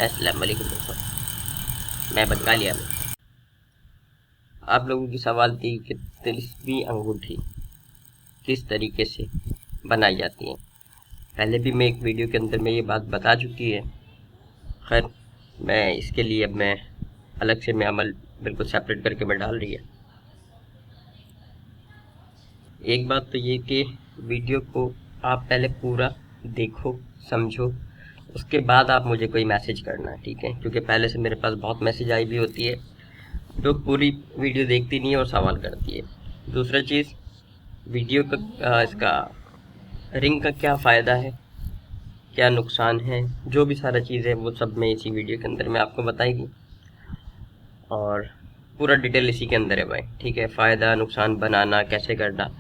अस्सलाम वालेकुम दोस्तों, मैं बंगालिया में। आप लोगों की सवाल थी कि तिलिस्मी अंगूठी किस तरीके से बनाई जाती है। पहले भी मैं एक वीडियो के अंदर में ये बात बता चुकी है। खैर, मैं इसके लिए अब मैं अलग से मैं अमल बिल्कुल सेपरेट करके मैं डाल रही है। एक बात तो ये कि वीडियो को आप पहले पूरा देखो, समझो, उसके बाद आप मुझे कोई मैसेज करना है, ठीक है? क्योंकि पहले से मेरे पास बहुत मैसेज आई भी होती है, लोग पूरी वीडियो देखती नहीं है और सवाल करती है। दूसरा चीज़, वीडियो का इसका रिंग का क्या फ़ायदा है, क्या नुकसान है, जो भी सारा चीज़ है वो सब मैं इसी वीडियो के अंदर में आपको बताएगी और पूरा डिटेल इसी के अंदर है भाई, ठीक है? फ़ायदा नुकसान बनाना कैसे करना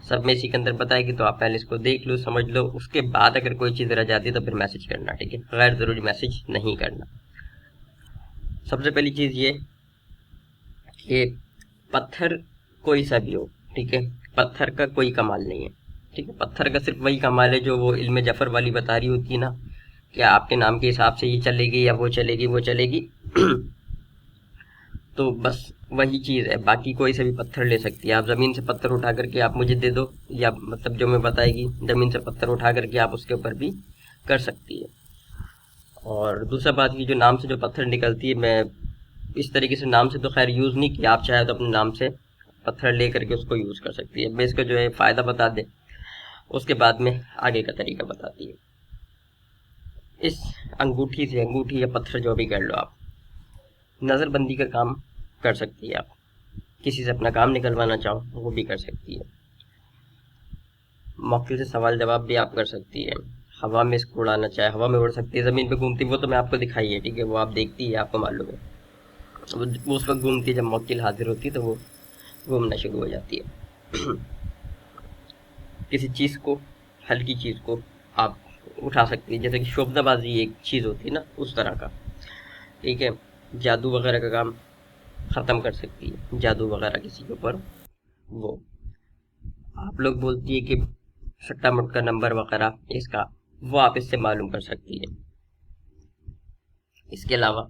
सब मैं इसी के अंदर बताएगी। तो आप पहले इसको देख लो, समझ लो, उसके बाद अगर कोई चीज़ रह जाती है तो फिर मैसेज करना, ठीक है? गैर ज़रूरी मैसेज नहीं करना। सबसे पहली चीज़ ये कि पत्थर कोई सा भी हो, ठीक है? पत्थर का कोई कमाल नहीं है, ठीक है? पत्थर का सिर्फ वही कमाल है जो वो इल्म जफ़र वाली बता रही होती है ना, कि आपके नाम के हिसाब से ये चलेगी या वो चलेगी वो चलेगी। तो बस वही चीज़ है, बाकी कोई से भी पत्थर ले सकती है। आप ज़मीन से पत्थर उठा करके आप मुझे दे दो, या मतलब जो मैं बताएगी ज़मीन से पत्थर उठा करके आप उसके ऊपर भी कर सकती है। और दूसरा बात की, जो नाम से जो पत्थर निकलती है, मैं इस तरीके से नाम से तो खैर यूज़ नहीं किया। आप चाहे तो अपने नाम से पत्थर ले करके उसको यूज़ कर सकती है। मैं इसका जो है फ़ायदा बता दे, उसके बाद में आगे का तरीका बताती है। इस अंगूठी से, अंगूठी या पत्थर जो भी कर लो आप, नज़रबंदी का काम कर सकती है। आप किसी से अपना काम निकलवाना चाहो वो भी कर सकती है। मौके से सवाल जवाब भी आप कर सकती है। हवा में इसको उड़ाना चाहे हवा में उड़ सकती है, ज़मीन पे घूमती वो तो मैं आपको दिखाई है, ठीक है? वो आप देखती है, आपको मालूम है। वो उस वक्त घूमती है जब मौकिल हाजिर होती है, तो वो घूमना शुरू हो जाती है। किसी चीज़ को, हल्की चीज़ को आप उठा सकती है, जैसे कि शोबदाबाजी एक चीज़ होती है ना, उस तरह का, ठीक है? जादू वगैरह का काम ख़त्म कर सकती है, जादू वगैरह किसी के ऊपर। वो आप लोग बोलती है कि सट्टा मुट्टा नंबर वगैरह इसका, वो आप इससे मालूम कर सकती है। इसके अलावा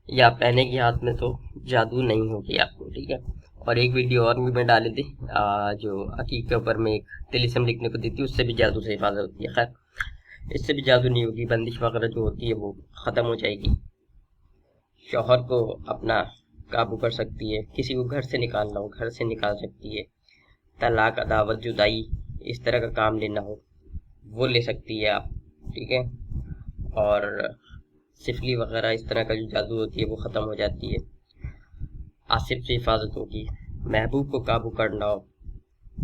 या पहने की हाथ में तो जादू नहीं होगी आपको, ठीक है? और एक वीडियो और भी मैं डाली थी, जो अकीक के ऊपर में एक तिलिस्म लिखने को दी थी, उससे भी जादू से हिफाजत होती है। खैर, इससे भी जादू नहीं होगी, बंदिश वगैरह जो होती है वो ख़त्म हो जाएगी। शौहर को अपना काबू कर सकती है, किसी को घर से निकालना हो घर से निकाल सकती है, तलाक, अदावत, जुदाई, इस तरह का काम लेना हो वो ले सकती है आप, ठीक है? और सिफली वगैरह इस तरह का जो जादू होती है वो ख़त्म हो जाती है। आसिफ से हिफाजत होगी। महबूब को काबू करना हो,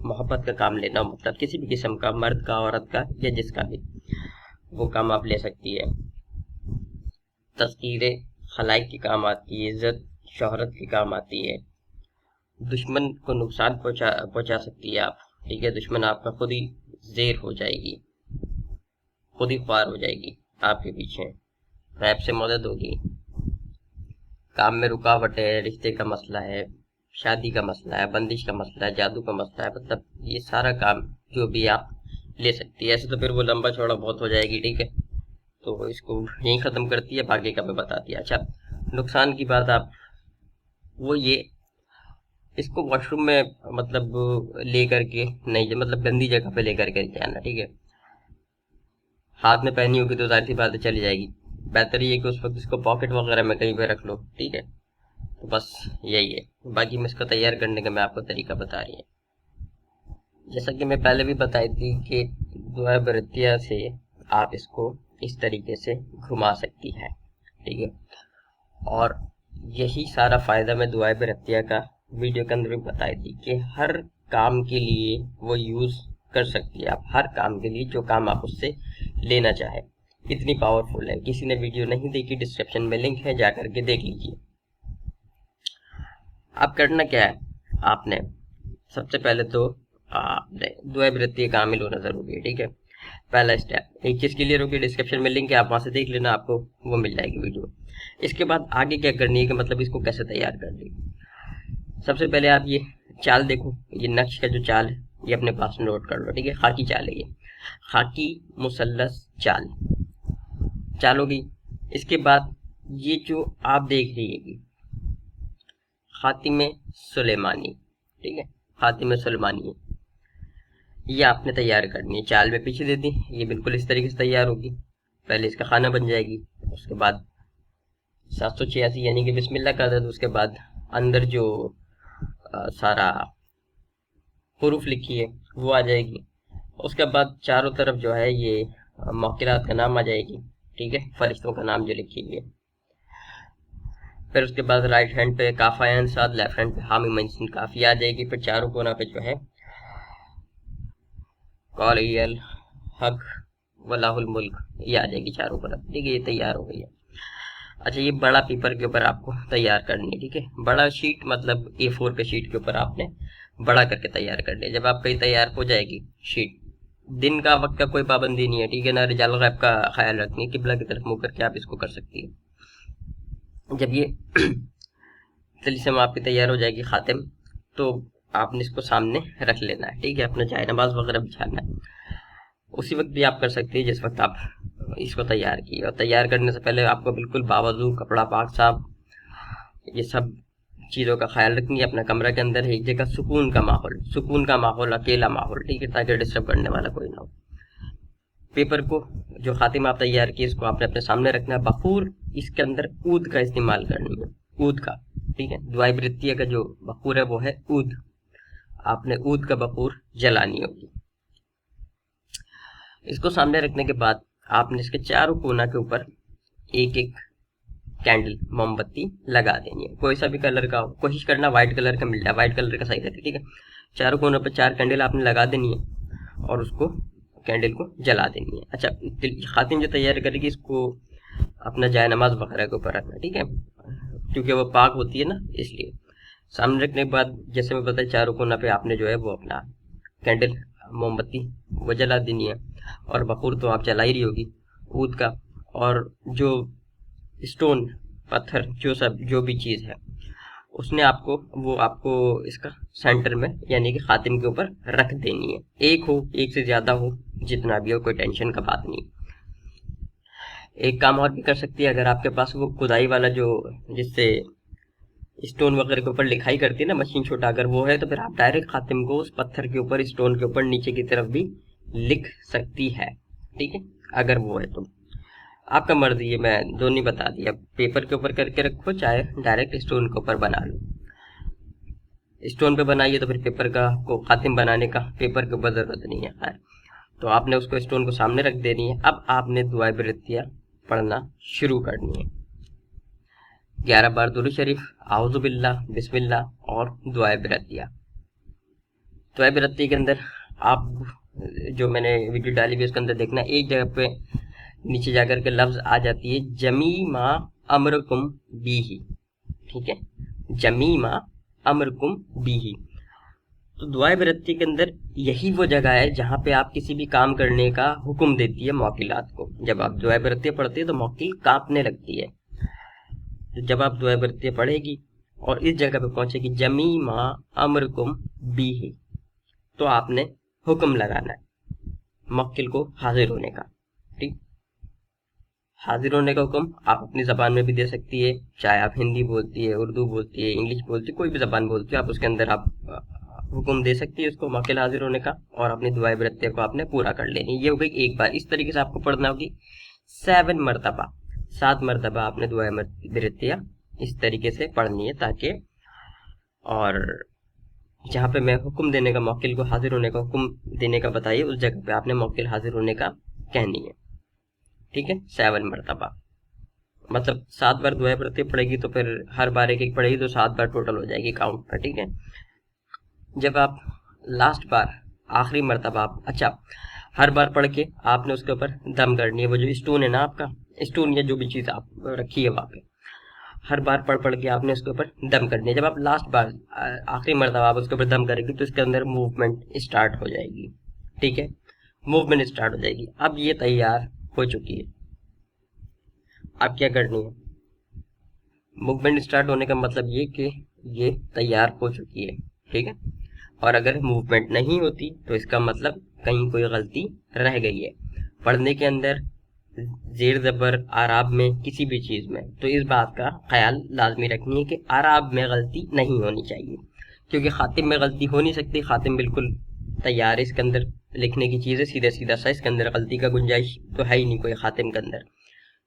मोहब्बत का काम लेना हो, मतलब किसी भी किस्म का, मर्द का, औरत का, या जिसका भी, वो काम आप ले सकती है। तस्कीरें खलाइक के काम आती है, इज्जत शोहरत के काम आती है। दुश्मन को नुकसान पहुंचा सकती है आप, ठीक है? दुश्मन आपका खुद ही जेर हो जाएगी, खुद ही ख्वार हो जाएगी आपके पीछे, रैब से मदद होगी। काम में रुकावट है, रिश्ते का मसला है, शादी का मसला है, बंदिश का मसला है, जादू का मसला है, मतलब ये सारा काम जो भी आप ले सकती है। ऐसे तो फिर वो लंबा चौड़ा बहुत हो जाएगी, ठीक है? तो इसको यहीं ख़त्म करती है, बाकी का मैं बताती है। अच्छा, नुकसान की बात, आप वो ये, इसको वॉशरूम में मतलब ले करके नहीं, मतलब गंदी जगह पे ले करके जाना, ठीक है? हाथ में पहनी होगी तो जाहिर सी बात है चली जाएगी। बेहतर ये है कि उस वक्त इसको पॉकेट वगैरह में कहीं पे रख लो, ठीक है? तो बस यही है। बाकी मैं इसको तैयार करने का मैं आपको तरीका बता रही है। जैसा कि मैं पहले भी बताई थी कि दुआ बरतिया से आप इसको इस तरीके से घुमा सकती है, ठीक है? और यही सारा फ़ायदा मैं दुआ बरतिया का वीडियो के अंदर भी बताई थी कि हर काम के लिए वो यूज़ कर सकती है। आप हर काम के लिए जो काम आप उससे लेना चाहे, इतनी पावरफुल है। किसी ने वीडियो नहीं देखी, डिस्क्रिप्शन में लिंक है, जा करके देख लीजिए। आप करना क्या है, आपने सबसे पहले तो आपने दुआ बरतिया का आमिल होना ज़रूरी है, ठीक है? पहला स्टेप। एक चीज़ क्लियर होगी, डिस्क्रिप्शन में लिंक है, आप वहाँ से देख लेना, आपको वो मिल जाएगी वीडियो। इसके बाद आगे क्या करनी है कि मतलब इसको कैसे तैयार करनी है। सबसे पहले आप ये चाल देखो, ये नक्श का जो चाल है ये अपने पास नोट कर लो, ठीक है? खाकी चाल है ये, खाकी मुसल्लस चाल। चाल हो गई। इसके बाद ये जो आप देख रही है खातिम सुलेमानी, ठीक है, खातिम सुलेमानी, ये आपने तैयार करनी है। चाल में पीछे दे दी, ये बिल्कुल इस तरीके से तैयार होगी। पहले इसका खाना बन जाएगी, उसके बाद 786 यानी कि बिस्मिल्लाह का अदद, उसके बाद अंदर जो सारा हुरूफ लिखी है वो आ जाएगी। उसके बाद चारों तरफ जो है ये मौकिलात का नाम आ जाएगी, ठीक है, फरिश्तों का नाम जो लिखी हुई है। फिर उसके बाद राइट हैंड पे काफायन साथ, लेफ्ट हैंड पे हामी मंसिन काफी आ जाएगी। फिर चारों कोना पे जो है कौल हक वलाहुल मुल्क ये आ जाएगी चारों तरफ, ठीक है, ये तैयार हो गई है। अच्छा, ये बड़ा पेपर के ऊपर आपको तैयार करनी है, ठीक है, बड़ा शीट मतलब A4 के शीट के ऊपर आपने बड़ा करके तैयार कर लिया। जब आपका ये तैयार हो जाएगी शीट, दिन का वक्त का कोई पाबंदी नहीं है, ठीक है ना, रिजाल गैब का ख्याल रखनी, किबला की तरफ मुंह करके आप इसको कर सकती है। जब ये तलीसम आपकी तैयार हो जाएगी खातिम, तो आपने इसको सामने रख लेना है, ठीक है, अपना चाय नमाज वगैरह बिछाना है। उसी वक्त भी आप कर सकती है जिस वक्त आप इसको तैयार की। और तैयार करने से पहले आपको बिल्कुल बावजू कपड़ा पाक साफ, ये सब चीज़ों का ख्याल रखनी है। अपना कमरा के अंदर एक जगह सुकून का माहौल, अकेला माहौल, ठीक है, ताकि डिस्टर्ब करने वाला कोई ना हो। पेपर को जो खातिमा आप तैयार की इसको आपने अपने सामने रखना है। बखूर इसके अंदर ऊद का इस्तेमाल करनी है, ऊद का, ठीक है, दुआई वृत्तिया का जो बखूर है वो है ऊद, आपने ऊद का बखूर जलानी होगी। इसको सामने रखने के बाद आपने इसके चारों कोना के ऊपर एक एक कैंडल, मोमबत्ती लगा देनी है, कोई सा भी कलर का हो, कोशिश करना व्हाइट कलर का मिल जाए, व्हाइट कलर का सही रहता है, ठीक है। चारों कोनों पर 4 कैंडल आपने लगा देनी है और उसको कैंडल को जला देनी है। अच्छा, खातिम जो तैयार करेगी इसको अपना जाय नमाज वगैरह के ऊपर रखना, ठीक है, क्योंकि वो पाक होती है ना, इसलिए। सामने रखने के बाद जैसे मैं बताया चारों कोना पे आपने जो है वो अपना कैंडल, मोमबत्ती वो जला देनी है। और बखूर तो आप जला ही रही होगी ऊद का, और जो स्टोन, पत्थर, जो भी चीज़ है उसने आपको इसका सेंटर में यानी कि खातिम के ऊपर रख देनी है। एक से ज़्यादा हो, जितना भी हो, कोई टेंशन का बात नहीं। एक काम और भी कर सकती है, अगर आपके पास वो खुदाई वाला जो जिससे स्टोन वगैरह के ऊपर लिखाई करती है ना मशीन छोटा, अगर वो है तो फिर आप डायरेक्ट खातिम को उस पत्थर के ऊपर, स्टोन के ऊपर नीचे की तरफ भी लिख सकती है, ठीक है, अगर वो है तो आपका मर्जी है। मैं दोनों बता दिया, पेपर के ऊपर करके रखो चाहे डायरेक्ट स्टोन के ऊपर बना लो। स्टोन पे बनाइए तो फिर पेपर का को खातिम बनाने का पेपर के ऊपर जरूरत नहीं है। खैर, तो आपने उसको स्टोन को सामने रख देनी है। अब आपने दुआए बरतिया पढ़ना शुरू करनी है। 11 बार दुरूद शरीफ, आऊज़ु बिल्लाह, बिस्मिल्लाह और दुआए बरतिया। दुआए बरतिया के अंदर आप जो मैंने वीडियो डाली हुई उसके अंदर देखना, एक जगह पे नीचे जाकर के लफ्ज आ जाती है जमीमा अमरकुम बीही, ठीक है, जमीमा अमरकुम बीही। तो दुआए बरत्ती के अंदर यही वो जगह है जहाँ पे आप किसी भी काम करने का हुक्म देती है मौकिलात को। जब आप दुआए बरत्ती पढ़ती है तो मौकिल कांपने लगती है। तो जब आप दुआए बरत्ती पढ़ेगी और इस जगह पे पहुंचेगी जमीमा अमरकुम बीही, तो आपने हुक्म लगाना है मौकिल को हाजिर होने का, ठीक। हाजिर होने का हुक्म आप अपनी ज़बान में भी दे सकती है, चाहे आप हिंदी बोलती है, उर्दू बोलती है, इंग्लिश बोलती है, कोई भी ज़बान बोलती है, आप उसके अंदर आप हुक्म दे सकती है उसको मौकिल हाजिर होने का, और अपनी दुआए बरत्ते को आपने पूरा कर लेनी। ये हो गई एक बार। इस तरीके से आपको पढ़ना होगी 7 मरतबा, 7 मरतबा आपने दुआए बरत्तियाँ इस तरीके से पढ़नी है, ताकि और जहाँ पे मैं हुक्म देने का, मौकिल को हाजिर होने का हुक्म देने का बताइए, उस जगह पे आपने मौकिल हाजिर होने का कहनी है, ठीक है, 7 मरतबा। मतलब 7 बार दुआएं पढ़ती पड़ेगी तो फिर हर बार एक एक पढ़ेगी तो 7 बार टोटल हो जाएगी काउंट पर, ठीक है। जब आप लास्ट बार आखिरी मरतबा अच्छा, हर बार पढ़ के आपने उसके ऊपर दम करनी है। वो जो स्टोन है ना आपका, स्टोन या जो भी चीज़ आप रखी है वहाँ पे, हर बार पढ़ के आपने उसके ऊपर दम करनी है। जब आप लास्ट बार आखिरी मरतबा आप उसके ऊपर दम करेंगे तो इसके अंदर मूवमेंट स्टार्ट हो जाएगी, ठीक है, मूवमेंट स्टार्ट हो जाएगी। अब ये तैयार हो चुकी है। अब क्या करनी है, मूवमेंट स्टार्ट होने का मतलब ये कि ये तैयार हो चुकी है, ठीक है। और अगर मूवमेंट नहीं होती तो इसका मतलब कहीं कोई गलती रह गई है, पढ़ने के अंदर जेर ज़बर आराब में किसी भी चीज़ में, तो इस बात का ख्याल लाजमी रखनी है कि आराब में गलती नहीं होनी चाहिए, क्योंकि खातिम में गलती हो नहीं सकती। खातिम बिल्कुल तैयार है, इसके अंदर लिखने की चीज़ है सीधा सीधा सा, इसके अंदर गलती का गुंजाइश तो है ही नहीं कोई। खातिम के अंदर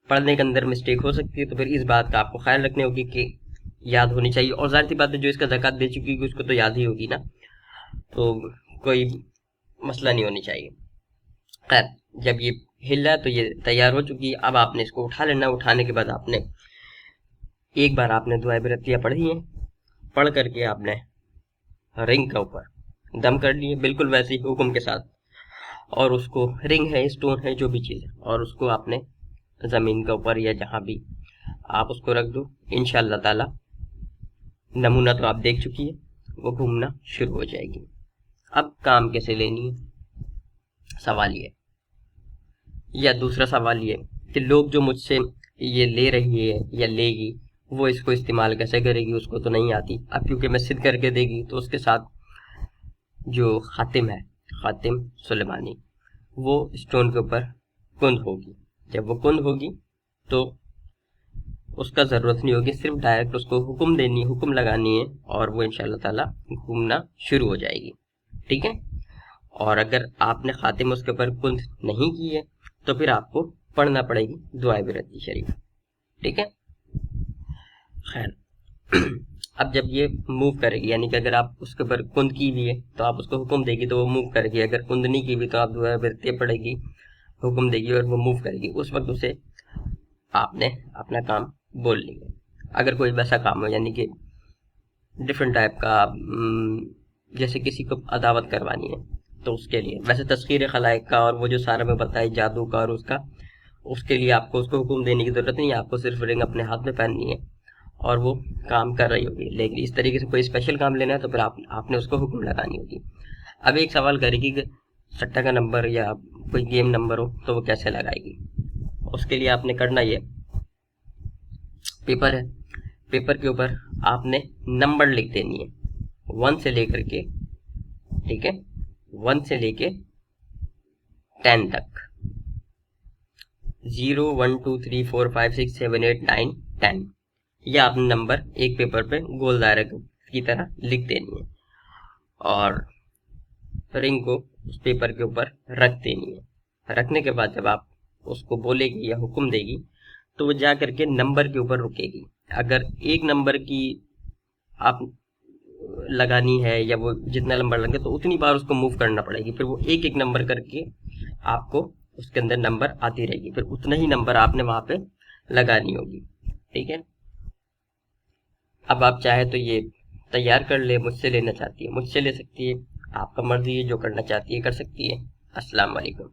पढ़ने के अंदर मिस्टेक हो सकती है, तो फिर इस बात का आपको ख्याल रखनी होगी कि याद होनी चाहिए। और ज़ाहिर सी बात है, जो इसका ज़कात दे चुकी है उसको तो याद ही होगी ना, तो कोई मसला नहीं होनी चाहिए। खैर, जब ये हिल रहा है तो ये तैयार हो चुकी है। अब आपने इसको उठा लेना। उठाने के बाद आपने एक बार आपने दुआ बरतियाँ पढ़ी हैं, पढ़ करके आपने रिंग के ऊपर दम कर लिए बिल्कुल वैसे ही हुक्म के साथ, और उसको रिंग है, स्टोन है, जो भी चीज़ है, और उसको आपने ज़मीन के ऊपर या जहाँ भी आप उसको रख दो। इंशाअल्लाह ताला नमूना तो आप देख चुकी है, वो घूमना शुरू हो जाएगी। अब काम कैसे लेनी है, सवाल ये, या दूसरा सवाल ये कि लोग जो मुझसे ये ले रही है या लेगी, वो इसको इस्तेमाल कैसे करेगी, उसको तो नहीं आती। अब क्योंकि मैं सिद्ध करके देगी, तो उसके साथ जो खातिम है, खातिम सुलेमानी, वो स्टोन के ऊपर कुंद होगी। जब वो कुंद होगी तो उसका ज़रूरत नहीं होगी, सिर्फ डायरेक्ट उसको हुक्म देनी, हुक्म लगानी है, और वो इंशाअल्लाह ताला घूमना शुरू हो जाएगी। ठीक है। और अगर आपने खातिम उसके ऊपर कुंद नहीं की है, तो फिर आपको पढ़ना पड़ेगी दुआ बिरती शरीफ। ठीक है। खैर, अब जब ये मूव करेगी, यानी कि अगर आप उसके ऊपर कुंद की भी है तो आप उसको हुक्म देगी तो वो मूव करेगी, अगर कुंद नहीं की भी तो आप दुआ बिरती पड़ेगी, हुक्म देगी और वो मूव करेगी। उस वक्त उसे आपने अपना काम बोल लिया। अगर कोई वैसा काम हो, यानी कि डिफरेंट टाइप का, जैसे किसी को अदावत करवानी है, तो उसके लिए वैसे तस्खीर खलाइक का और वो जो सारा में बताई जादू का और उसका, उसके लिए आपको उसको हुक्म देने की ज़रूरत नहीं है, आपको सिर्फ रिंग अपने हाथ में पहननी है और वो काम कर रही होगी। लेकिन इस तरीके से कोई स्पेशल काम लेना है तो फिर आपने उसको हुक्म लगानी होगी। अब एक सवाल करेगी कि सट्टा का नंबर या कोई गेम नंबर हो तो वो कैसे लगाएगी। उसके लिए आपने करना ये, पेपर है, पेपर के ऊपर आपने नंबर लिख देनी है 1 से लेकर के, ठीक है, 1 से लेके 10 तक, 0 1 2 3 4 5 6 7 8 9 10, यह आपने नंबर एक पेपर पे गोल दायरे की तरह लिख देनी है और रिंग को उस पेपर के ऊपर रख देनी है। रखने के बाद जब आप उसको बोलेगी या हुक्म देगी तो वो जा करके नंबर के ऊपर रुकेगी। अगर एक नंबर की आप लगानी है या वो जितना नंबर लगे तो उतनी बार उसको मूव करना पड़ेगी, फिर वो एक एक नंबर करके आपको उसके अंदर नंबर आती रहेगी, फिर उतना ही नंबर आपने वहां पे लगानी होगी। ठीक है। अब आप चाहे तो ये तैयार कर ले, मुझसे लेना चाहती है मुझसे ले सकती है, आपका मर्जी है, जो करना चाहती है कर सकती है। अस्सलाम वालेकुम।